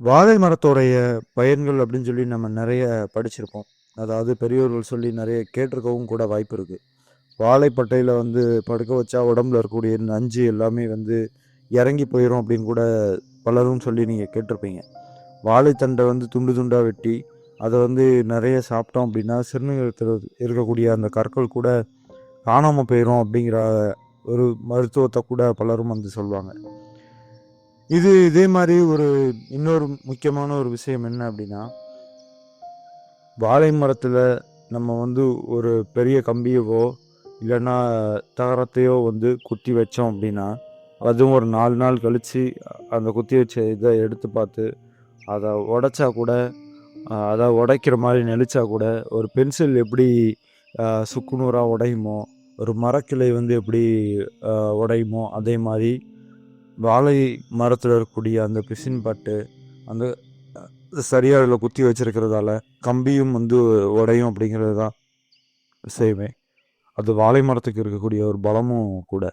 வாழை மரத்தோடைய பயன்கள் அப்படின்னு சொல்லி நம்ம நிறைய படிச்சிருப்போம். அதாவது பெரியோர்கள் சொல்லி நிறைய கேட்டிருக்கவும் கூட வாய்ப்பு இருக்கு. வாழைப்பட்டையில படுக்க வச்சா உடம்புல இருக்கக்கூடிய நஞ்சு எல்லாமே இறங்கி போயிடும் அப்படின்னு கூட பலரும் சொல்லி நீங்க கேட்டிருப்பீங்க. வாழைத்தண்டை துண்டு துண்டா வெட்டி அதை நிறைய சாப்பிட்டோம் அப்படின்னா சிறுநீரகத்தில் இருக்கக்கூடிய அந்த கற்கள் கூட காணாம போயிடும் அப்படிங்கிற ஒரு மருத்துவத்தை கூட பலரும் சொல்லுவாங்க. இதே மாதிரி இன்னொரு முக்கியமான ஒரு விஷயம் என்ன அப்படின்னா, வாழை மரத்தில் நம்ம ஒரு பெரிய கம்பியவோ இல்லைன்னா தகரத்தையோ குத்தி வச்சோம் அப்படின்னா, அதுவும் ஒரு 4 நாள் கழித்து அந்த குத்தி வச்ச இதை எடுத்து பார்த்து அதை உடைச்சா கூட, அதை உடைக்கிற மாதிரி நெளிச்சா கூட, ஒரு பென்சில் எப்படி சுக்குநூறாக உடையுமோ, ஒரு மரக்கிளை எப்படி உடையுமோ, அதே மாதிரி வாழை மரத்தில் இருக்கக்கூடிய அந்த பிசின் பட்டு அந்த சரியாக அதில் குத்தி வச்சிருக்கிறதால கம்பியும் உடையும் அப்படிங்கிறது தான் விஷயமே. அது வாழை மரத்துக்கு இருக்கக்கூடிய ஒரு பலமும் கூட.